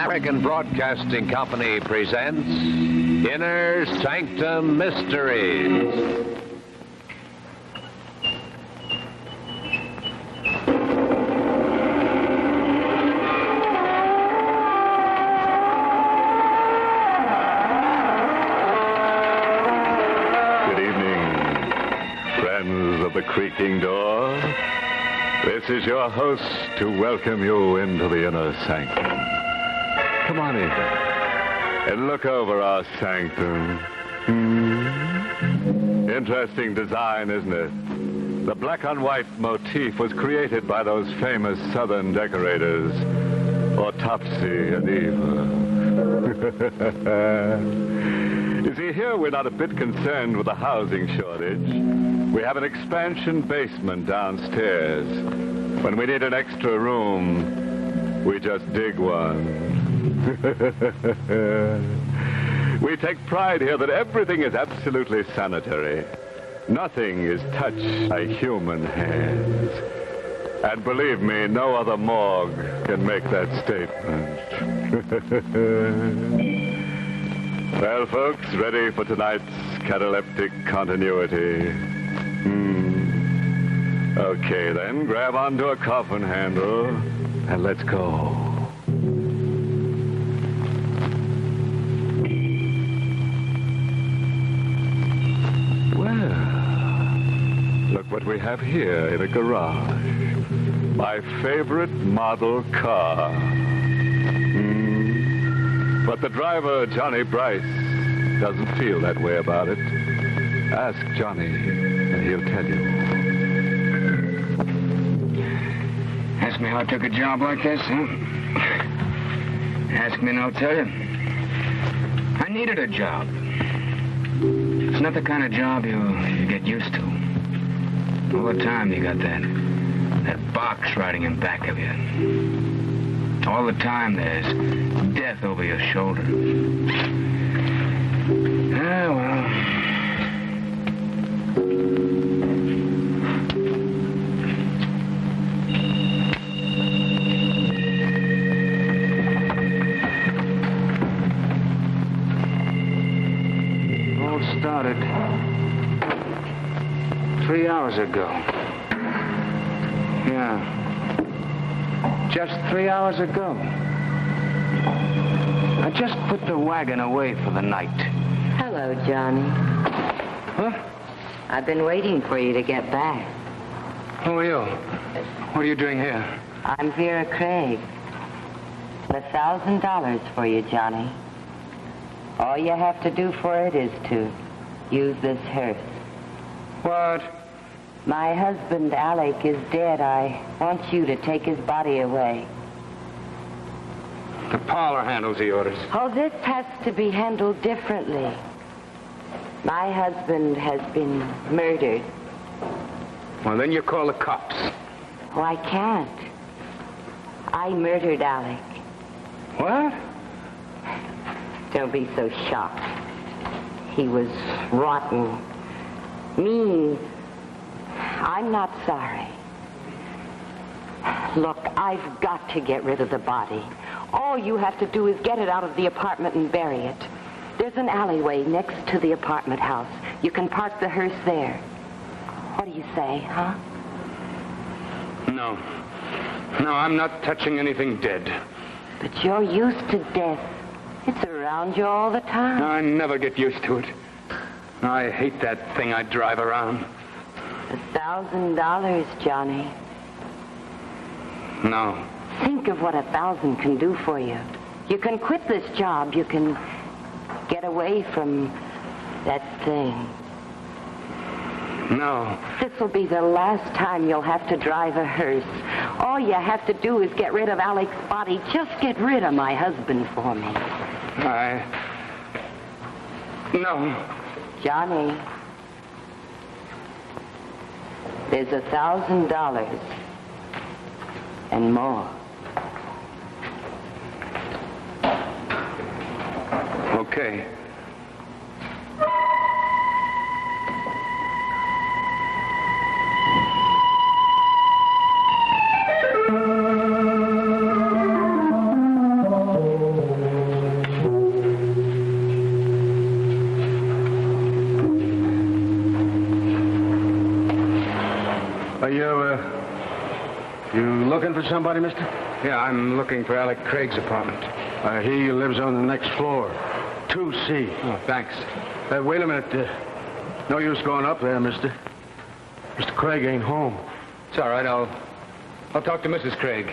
American Broadcasting Company presents Inner Sanctum Mysteries. Good evening, friends of the creaking door. This is your host to welcome you into the Inner Sanctum. Come on in and look over our sanctum. Interesting design, isn't it? The black on white motif was created by those famous southern decorators, Autopsy and Eva. You see, here we're not a bit concerned with the housing shortage. We have an expansion basement downstairs. When we need an extra room, we just dig one. We take pride here that everything is absolutely sanitary. Nothing is touched by human hands. And believe me, no other morgue can make that statement. Well, folks, ready for tonight's cataleptic continuity? Okay, then, grab onto a coffin handle and let's go. Look what we have here in a garage. My favorite model car. But the driver, Johnny Bryce, doesn't feel that way about it. Ask Johnny, and he'll tell you. Ask me how I took a job like this, huh? Ask me and I'll tell you. I needed a job. It's not the kind of job you get used to. All the time you got that box riding in back of you. All the time there's death over your shoulder. Ah, well. All started 3 hours ago. Yeah. Just 3 hours ago. I just put the wagon away for the night. Hello, Johnny. Huh? I've been waiting for you to get back. Who are you? What are you doing here? I'm Vera Craig. $1,000 for you, Johnny. All you have to do for it is to use this hearse. What? My husband, Alec, is dead. I want you to take his body away. The parlor handles the orders. Oh, this has to be handled differently. My husband has been murdered. Well, then you call the cops. Oh, I can't. I murdered Alec. What? Don't be so shocked. He was rotten, mean. I'm not sorry. Look, I've got to get rid of the body. All you have to do is get it out of the apartment and bury it. There's an alleyway next to the apartment house. You can park the hearse there. What do you say, huh? No. No, I'm not touching anything dead. But you're used to death. It's around you all the time. I never get used to it. I hate that thing I drive around. $1,000, Johnny. No. Think of what 1,000 can do for you. You can quit this job. You can get away from that thing. No. This will be the last time you'll have to drive a hearse. All you have to do is get rid of Alec's body. Just get rid of my husband for me. No. Johnny. There's $1,000 and more. Okay. for somebody, mister? Yeah, I'm looking for Alec Craig's apartment. I hear he lives on the next floor. 2C. Oh, thanks. Wait a minute. No use going up there, mister. Mr. Craig ain't home. It's all right. I'll talk to Mrs. Craig.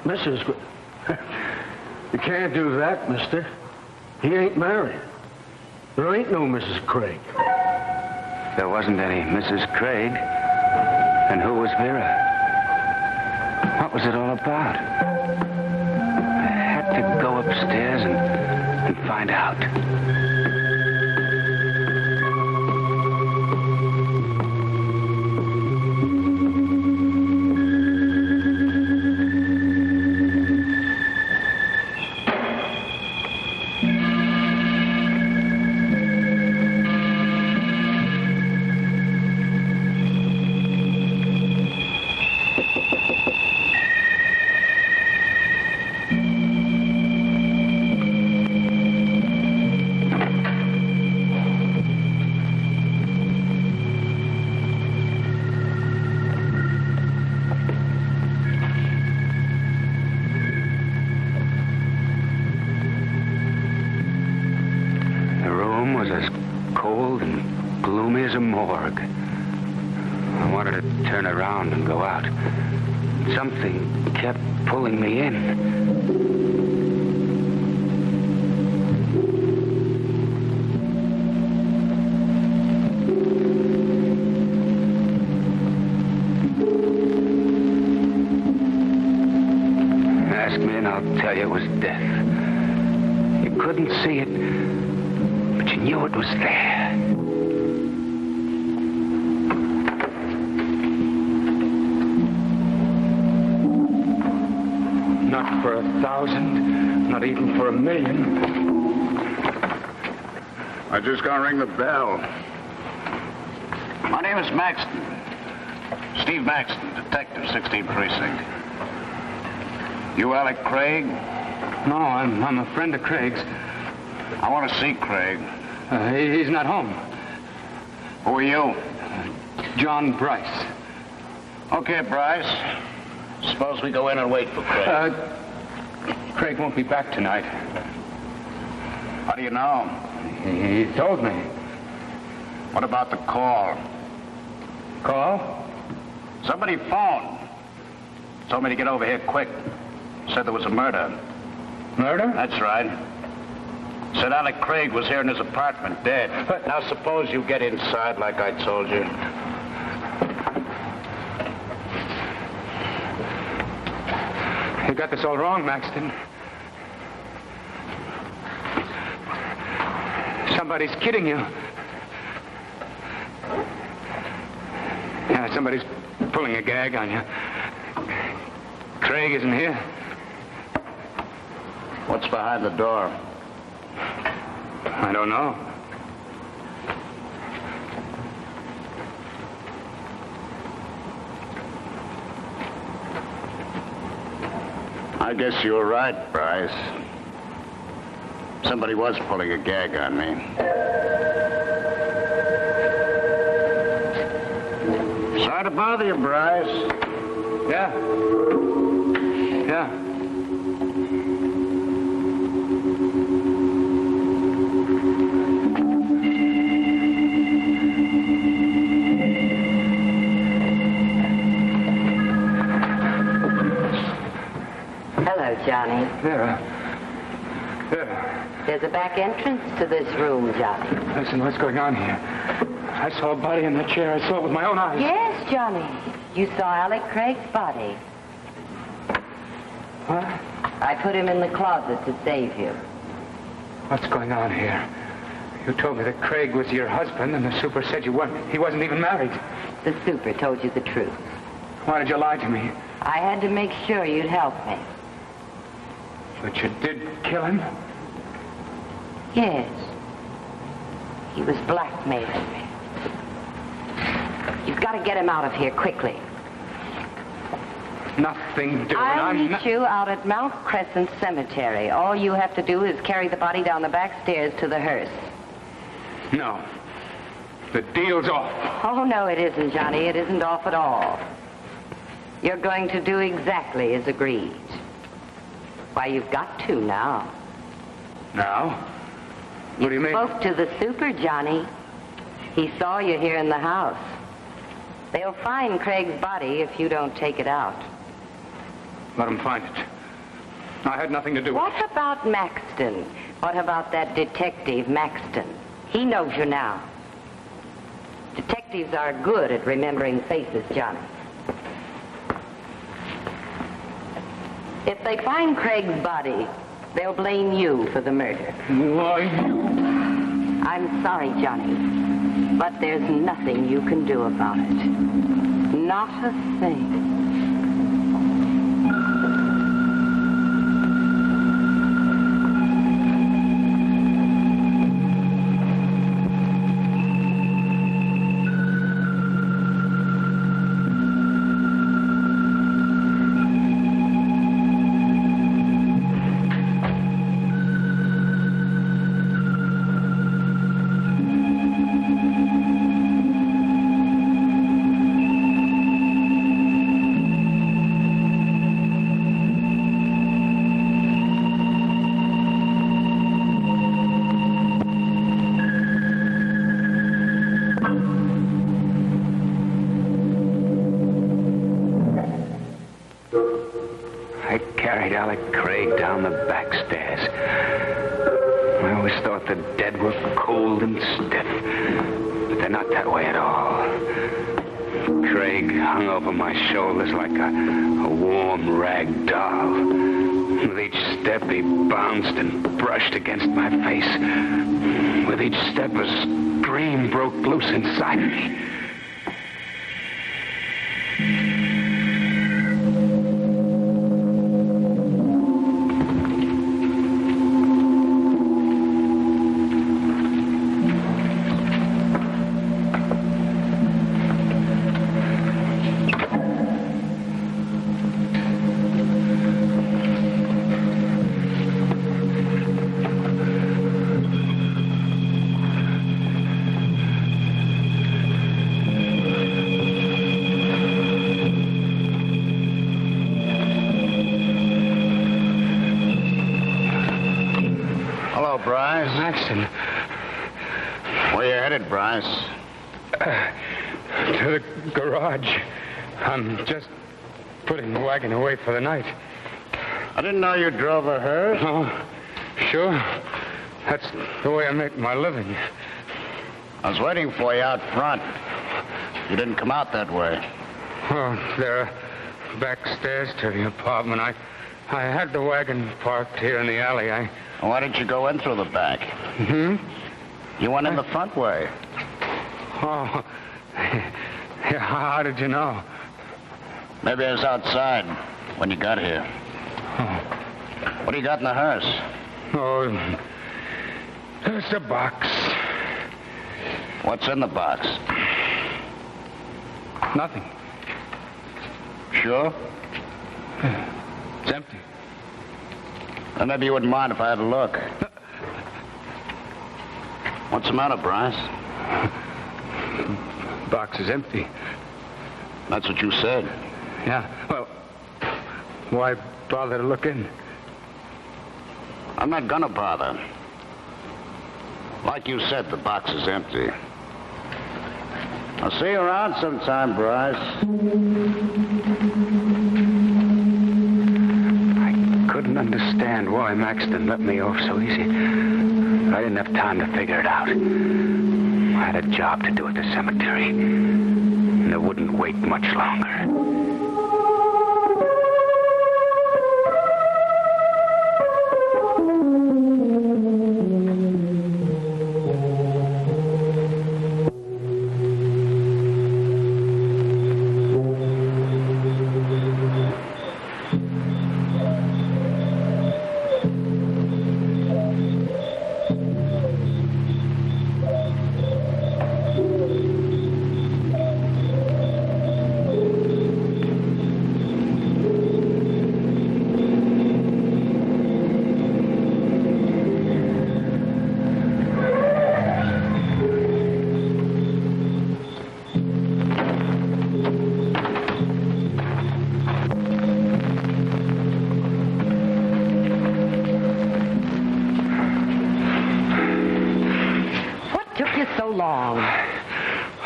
Mrs. Craig? You can't do that, mister. He ain't married. There ain't no Mrs. Craig. There wasn't any Mrs. Craig. And who was Vera? What was it all about? I had to go upstairs and find out. Something kept pulling me in. Ask me and I'll tell you it was death. You couldn't see it, but you knew it was there. Not for 1,000, not even for 1,000,000. I just gonna ring the bell. My name is Maxton. Steve Maxton, detective, 16th Precinct. You Alec Craig? No, I'm a friend of Craig's. I want to see Craig. He's not home. Who are you? John Bryce. Okay, Bryce. Suppose we go in and wait for Craig. Craig won't be back tonight. How do you know? He told me. What about the call? Call? Somebody phoned. Told me to get over here quick. Said there was a murder. Murder? That's right. Said Alec Craig was here in his apartment, dead. But now suppose you get inside like I told you. You got this all wrong, Maxton. Somebody's kidding you. Yeah, somebody's pulling a gag on you. Craig isn't here. What's behind the door? I don't know. I guess you were right, Bryce. Somebody was pulling a gag on me. Sorry to bother you, Bryce. Yeah. Hello, Johnny. Vera. There's a back entrance to this room, Johnny. Listen, what's going on here? I saw a body in that chair. I saw it with my own eyes. Yes, Johnny. You saw Alec Craig's body. What? I put him in the closet to save you. What's going on here? You told me that Craig was your husband, and the super said he wasn't even married. The super told you the truth. Why did you lie to me? I had to make sure you'd help me. But you did kill him? Yes. He was blackmailing me. You've got to get him out of here quickly. Nothing doing. I'll meet you out at Mount Crescent Cemetery. All you have to do is carry the body down the back stairs to the hearse. No. The deal's off. Oh, no, it isn't, Johnny. It isn't off at all. You're going to do exactly as agreed. Why, you've got to now. Now? What do you mean? Spoke to the super, Johnny. He saw you here in the house. They'll find Craig's body if you don't take it out. Let him find it. I had nothing to do with it. What about Maxton? What about that detective, Maxton? He knows you now. Detectives are good at remembering faces, Johnny. If they find Craig's body, they'll blame you for the murder. Why, you... I'm sorry, Johnny, but there's nothing you can do about it. Not a thing. Craig down the back stairs. I always thought the dead were cold and stiff, but they're not that way at all. Craig hung over my shoulders like a warm rag doll. With each step, he bounced and brushed against my face. With each step, a scream broke loose inside me. Maxton. Where you headed, Bryce? To the garage. I'm just putting the wagon away for the night. I didn't know you drove a hearse. Oh, sure. That's the way I make my living. I was waiting for you out front. You didn't come out that way. Oh, there are back stairs to the apartment. I had the wagon parked here in the alley. Why didn't you go in through the back? You went in the front way. Oh, yeah, how did you know? Maybe I was outside when you got here. Oh. What do you got in the hearse? Oh, it's a box. What's in the box? Nothing. Sure? It's empty. Then maybe you wouldn't mind if I had a look. What's the matter, Bryce? The box is empty. That's what you said. Yeah, well, why bother to look in? I'm not gonna bother. Like you said, the box is empty. I'll see you around sometime, Bryce. I couldn't understand why Maxton let me off so easy. I didn't have time to figure it out. I had a job to do at the cemetery, and I wouldn't wait much longer.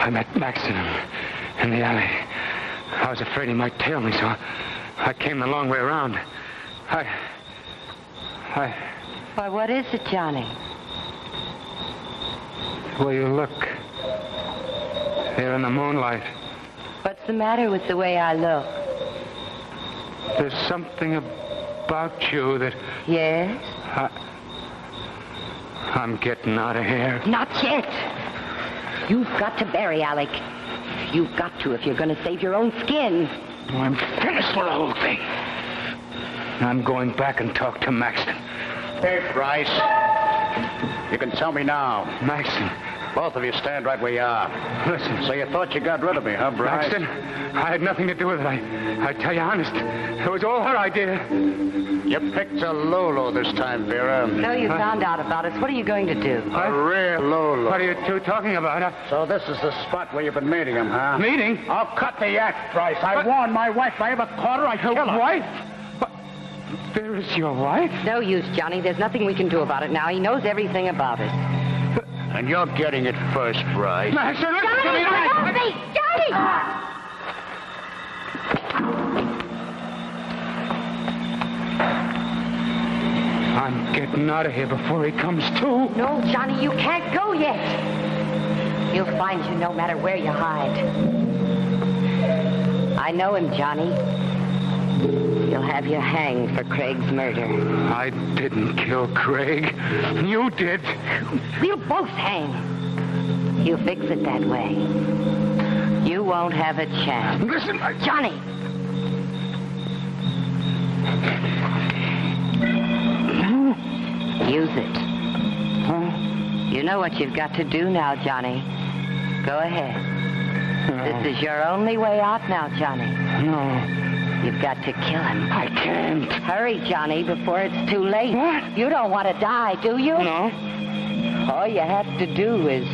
I met Maxton in the alley. I was afraid he might tail me, so I came the long way around. Why, what is it, Johnny? The way you look. There in the moonlight. What's the matter with the way I look? There's something about you that... Yes? I'm getting out of here. Not yet. You've got to bury Alec. You've got to if you're going to save your own skin. I'm finished with the whole thing. I'm going back and talk to Maxton. Hey, Bryce. You can tell me now. Maxton. Both of you stand right where you are. Listen. So you thought you got rid of me, huh, Bryce? Maxton, I had nothing to do with it. I tell you honest. It was all her idea. You picked a Lolo this time, Vera. So you found out about us. What are you going to do? A real Lolo. What are you two talking about? So this is the spot where you've been meeting him, huh? Meeting? I'll cut the act, Bryce. I warned my wife. If I ever caught her, I'd kill her. Wife? What? Vera's your wife? No use, Johnny. There's nothing we can do about it now. He knows everything about us. And you're getting it first, Bryce. Maxton, listen to me! Help me! Johnny! I'm getting out of here before he comes to. No, Johnny, you can't go yet. He'll find you no matter where you hide. I know him, Johnny. He'll have you hanged for Craig's murder. I didn't kill Craig. You did. We'll both hang. He'll fix it that way. You won't have a chance. Listen, Johnny! Use it. Huh? You know what you've got to do now, Johnny. Go ahead. This is your only way out now, Johnny. No. You've got to kill him. I can't. Hurry, Johnny, before it's too late. What? You don't want to die, do you? No. All you have to do is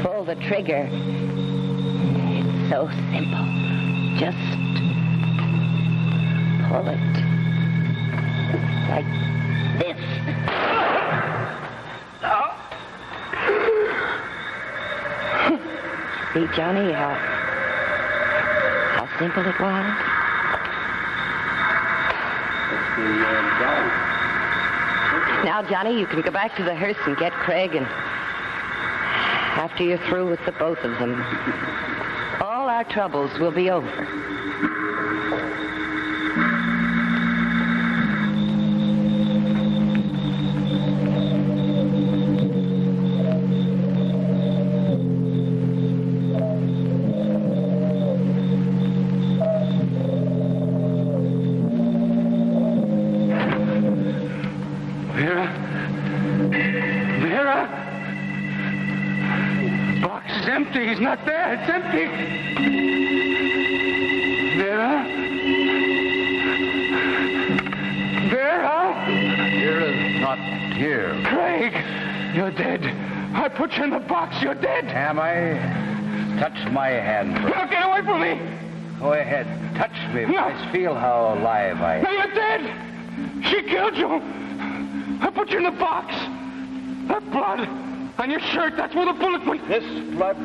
pull the trigger. It's so simple. Just pull it. Like this. See, Johnny, how simple it was? Now, Johnny, you can go back to the hearse and get Craig, and after you're through with the both of them, all our troubles will be over. Empty. He's not there. It's empty. Vera? Vera? Vera's not here. Craig, you're dead. I put you in the box. You're dead. Am I? Touch my hand. Now get away from me. Go ahead. Touch me. No. I feel how alive I am. No, you're dead. She killed you. I put you in the box. That blood on your shirt, that's where the bullet went. This blood,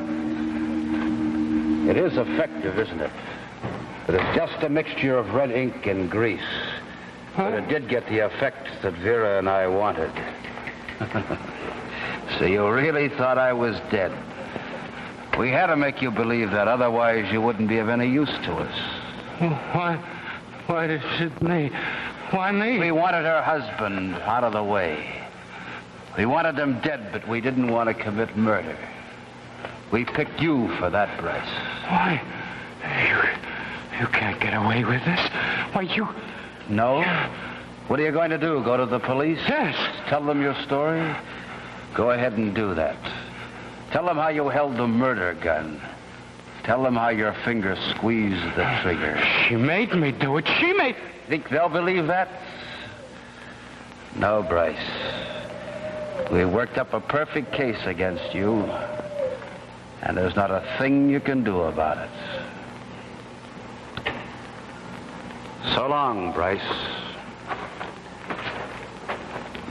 it is effective, isn't it? But it's just a mixture of red ink and grease. Huh? But it did get the effect that Vera and I wanted. So you really thought I was dead? We had to make you believe that, otherwise you wouldn't be of any use to us. Why did it me? Why me? We wanted her husband out of the way. We wanted them dead, but we didn't want to commit murder. We picked you for that, Bryce. Why? You can't get away with this. Why, you... No? What are you going to do? Go to the police? Yes. Tell them your story? Go ahead and do that. Tell them how you held the murder gun. Tell them how your finger squeezed the trigger. She made me do it. She made... Think they'll believe that? No, Bryce. We worked up a perfect case against you, and there's not a thing you can do about it. So long, Bryce.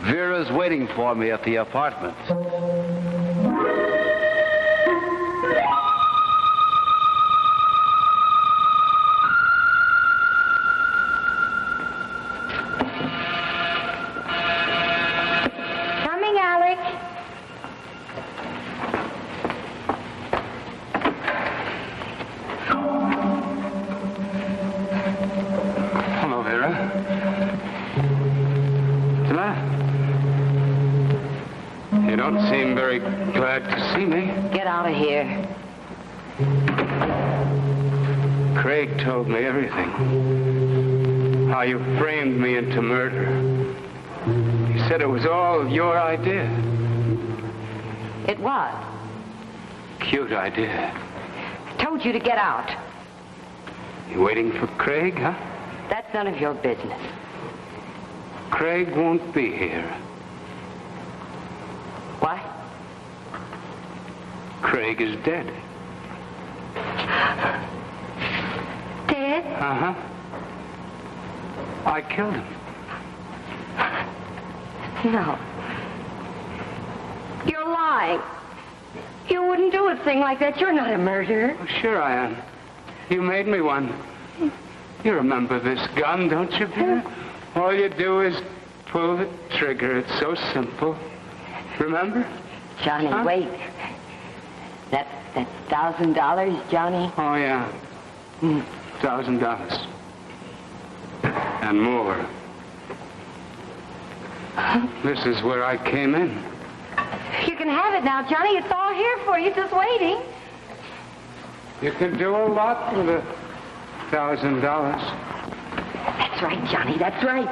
Vera's waiting for me at the apartment. don't seem very glad to see me. Get out of here. Craig told me everything. How you framed me into murder. He said it was all your idea. It was. Cute idea. I told you to get out. You waiting for Craig, huh? That's none of your business. Craig won't be here. What? Craig is dead. Dead? Uh-huh. I killed him. No. You're lying. You wouldn't do a thing like that. You're not a murderer. Oh, sure I am. You made me one. You remember this gun, don't you, Peter? All you do is pull the trigger. It's so simple. Remember? Johnny, Huh? wait. That's $1,000, Johnny? Oh, yeah. $1,000. And more. This is where I came in. You can have it now, Johnny. It's all here for you, just waiting. You can do a lot with $1,000. That's right, Johnny, that's right.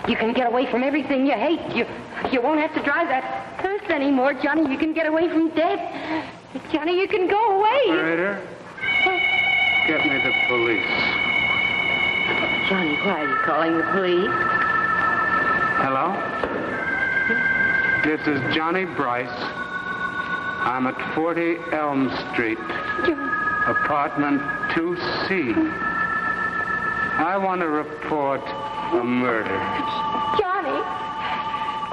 You can get away from everything you hate. You won't have to drive that hearse anymore, Johnny. You can get away from death. Johnny, you can go away. Operator, get me the police. Johnny, why are you calling the police? Hello? This is Johnny Bryce. I'm at 40 Elm Street, apartment 2C. I want to report a murder. Johnny,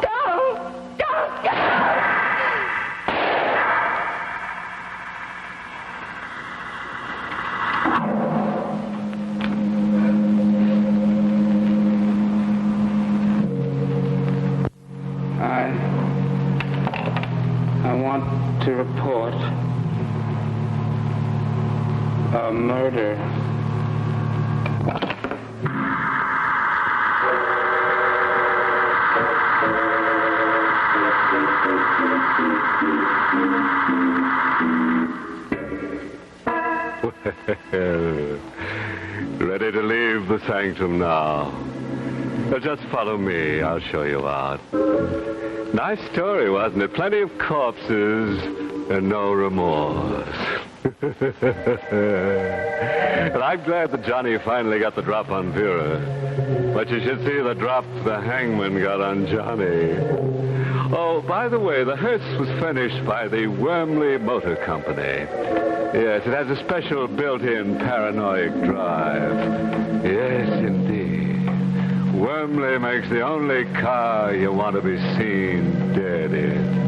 don't go! I want to report a murder. Ready to leave the sanctum now. Just follow me. I'll show you out. Nice story, wasn't it? Plenty of corpses and no remorse. And I'm glad that Johnny finally got the drop on Vera. But you should see the drop the hangman got on Johnny. Oh, by the way, the hearse was furnished by the Wormley Motor Company. Yes, it has a special built-in paranoid drive. Yes, indeed. Wormley makes the only car you want to be seen dead in.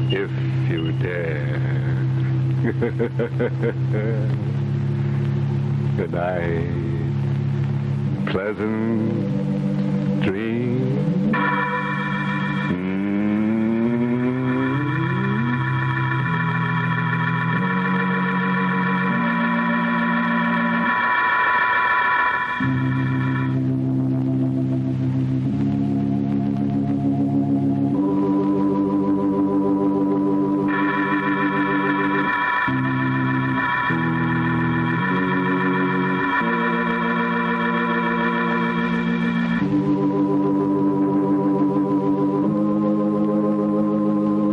If you dare. Good night. Pleasant dreams. Mm.